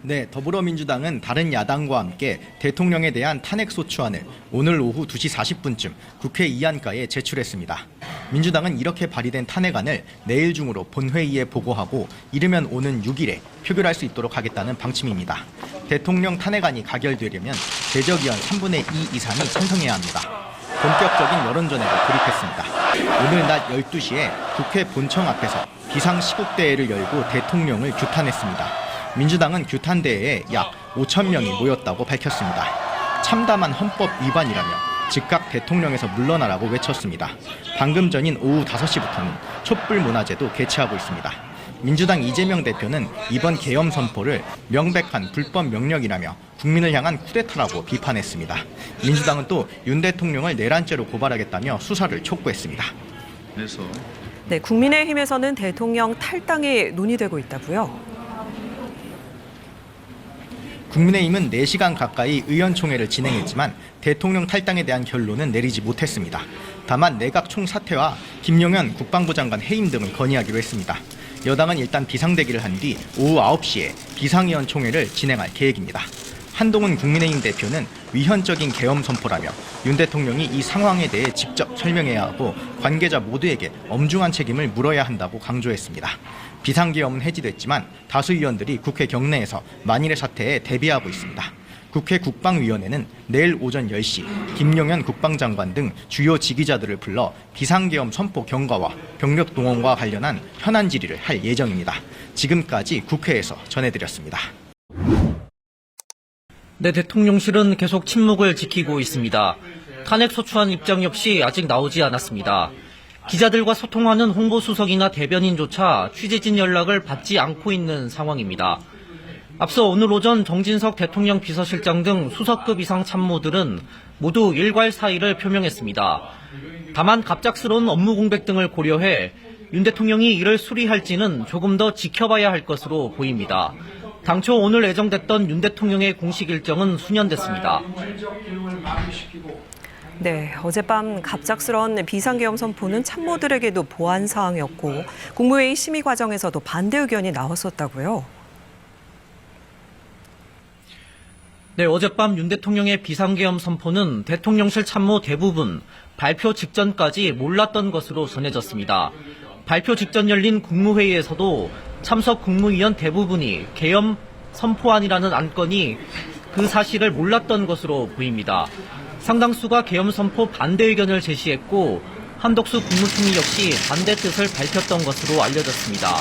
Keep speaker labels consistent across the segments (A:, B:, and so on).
A: 네, 더불어민주당은 다른 야당과 함께 대통령에 대한 탄핵소추안을 오늘 오후 2시 40분쯤 국회 이안가에 제출했습니다. 민주당은 이렇게 발의된 탄핵안을 내일 중으로 본회의에 보고하고 이르면 오는 6일에 표결할 수 있도록 하겠다는 방침입니다. 대통령 탄핵안이 가결되려면 제적의원 3분의 2 이상이 찬성해야 합니다. 본격적인 여론전에도 돌입했습니다. 오늘 낮 12시에 국회 본청 앞에서 비상시국대회를 열고 대통령을 규탄했습니다. 민주당은 규탄대회에 약 5천 명이 모였다고 밝혔습니다. 참담한 헌법 위반이라며 즉각 대통령에서 물러나라고 외쳤습니다. 방금 전인 오후 5시부터는 촛불문화제도 개최하고 있습니다. 민주당 이재명 대표는 이번 계엄 선포를 명백한 불법 명령이라며 국민을 향한 쿠데타라고 비판했습니다. 민주당은 또 윤 대통령을 내란죄로 고발하겠다며 수사를 촉구했습니다.
B: 네, 국민의힘에서는 대통령 탈당이 논의되고 있다고요.
A: 국민의힘은 4시간 가까이 의원총회를 진행했지만 대통령 탈당에 대한 결론은 내리지 못했습니다. 다만 내각 총사퇴와 김용현 국방부 장관 해임 등을 건의하기로 했습니다. 여당은 일단 비상대기를 한 뒤 오후 9시에 비상의원총회를 진행할 계획입니다. 한동훈 국민의힘 대표는 위헌적인 계엄 선포라며 윤 대통령이 이 상황에 대해 직접 설명해야 하고 관계자 모두에게 엄중한 책임을 물어야 한다고 강조했습니다. 비상계엄은 해지됐지만 다수 의원들이 국회 경내에서 만일의 사태에 대비하고 있습니다. 국회 국방위원회는 내일 오전 10시 김용현 국방장관 등 주요 지휘자들을 불러 비상계엄 선포 경과와 병력 동원과 관련한 현안 질의를 할 예정입니다. 지금까지 국회에서 전해드렸습니다.
C: 네, 대통령실은 계속 침묵을 지키고 있습니다. 탄핵소추안 입장 역시 아직 나오지 않았습니다. 기자들과 소통하는 홍보수석이나 대변인조차 취재진 연락을 받지 않고 있는 상황입니다. 앞서 오늘 오전 정진석 대통령 비서실장 등 수석급 이상 참모들은 모두 일괄 사의를 표명했습니다. 다만 갑작스러운 업무 공백 등을 고려해 윤 대통령이 이를 수리할지는 조금 더 지켜봐야 할 것으로 보입니다. 당초 오늘 예정됐던 윤 대통령의 공식 일정은 수년됐습니다.
B: 네, 어젯밤 갑작스러운 비상계엄 선포는 참모들에게도 보안 사항이었고 국무회의 심의 과정에서도 반대 의견이 나왔었다고요.
C: 네, 어젯밤 윤 대통령의 비상계엄 선포는 대통령실 참모 대부분 발표 직전까지 몰랐던 것으로 전해졌습니다. 발표 직전 열린 국무회의에서도 참석 국무위원 대부분이 계엄 선포안이라는 안건이 그 사실을 몰랐던 것으로 보입니다. 상당수가 계엄 선포 반대 의견을 제시했고 한덕수 국무총리 역시 반대 뜻을 밝혔던 것으로 알려졌습니다.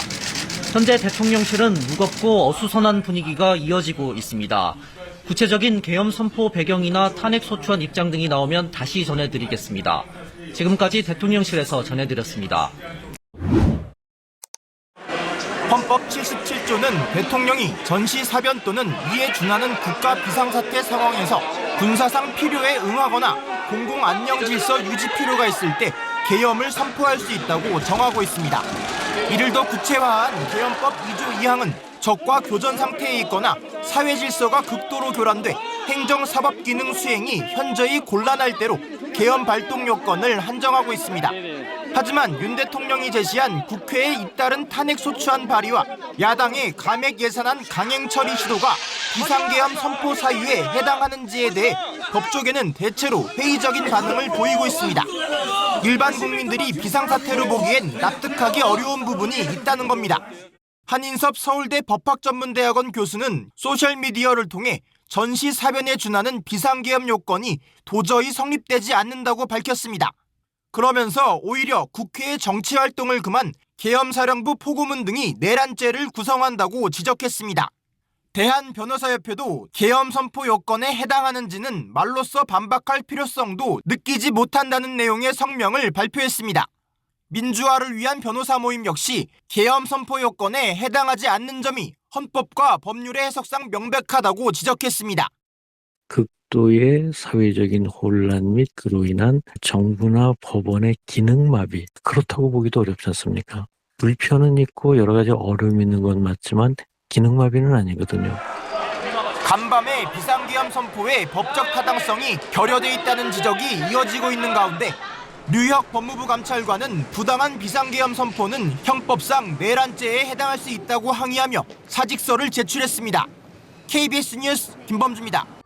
C: 현재 대통령실은 무겁고 어수선한 분위기가 이어지고 있습니다. 구체적인 계엄 선포 배경이나 탄핵소추안 입장 등이 나오면 다시 전해드리겠습니다. 지금까지 대통령실에서 전해드렸습니다.
D: 헌법 77조는 대통령이 전시사변 또는 이에 준하는 국가 비상사태 상황에서 군사상 필요에 응하거나 공공안녕질서 유지 필요가 있을 때 계엄을 선포할 수 있다고 정하고 있습니다. 이를 더 구체화한 계엄법 2조 2항은 적과 교전 상태에 있거나 사회 질서가 극도로 교란돼 행정사법 기능 수행이 현저히 곤란할 때로 계엄 발동 요건을 한정하고 있습니다. 하지만 윤 대통령이 제시한 국회에 잇따른 탄핵소추안 발의와 야당의 감액 예산안 강행 처리 시도가 비상계엄 선포 사유에 해당하는지에 대해 법조계는 대체로 회의적인 반응을 보이고 있습니다. 일반 국민들이 비상사태로 보기엔 납득하기 어려운 부분이 있다는 겁니다. 한인섭 서울대 법학전문대학원 교수는 소셜미디어를 통해 전시사변에 준하는 비상계엄 요건이 도저히 성립되지 않는다고 밝혔습니다. 그러면서 오히려 국회의 정치활동을 금한 계엄사령부 포고문 등이 내란죄를 구성한다고 지적했습니다. 대한변호사협회도 계엄 선포 요건에 해당하는지는 말로써 반박할 필요성도 느끼지 못한다는 내용의 성명을 발표했습니다. 민주화를 위한 변호사 모임 역시 계엄 선포 요건에 해당하지 않는 점이 헌법과 법률의 해석상 명백하다고 지적했습니다.
E: 극도의 사회적인 혼란 및 그로 인한 정부나 법원의 기능마비, 그렇다고 보기도 어렵지 않습니까? 불편은 있고 여러 가지 어려움이 있는 건 맞지만 기능마비는 아니거든요.
D: 간밤에 비상계엄 선포의 법적 타당성이 결여돼 있다는 지적이 이어지고 있는 가운데 뉴욕 법무부 감찰관은 부당한 비상계엄 선포는 형법상 내란죄에 해당할 수 있다고 항의하며 사직서를 제출했습니다. KBS 뉴스 김범주입니다.